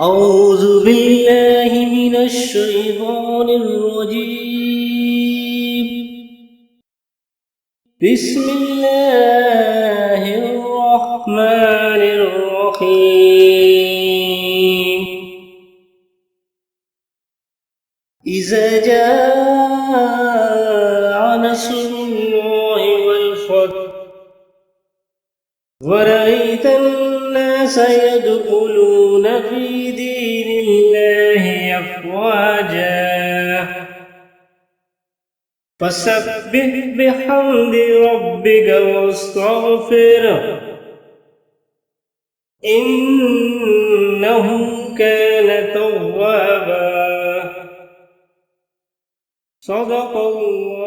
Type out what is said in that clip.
أعوذ بالله من الشيطان الرجيم. بسم الله الرحمن الرحيم. إذا جاء نصر الله والفتح ورأيت الناس يدخلون في دين الله أفواجا فسبح بحمد ربك واستغفره إنه كان توابا. صدق الله.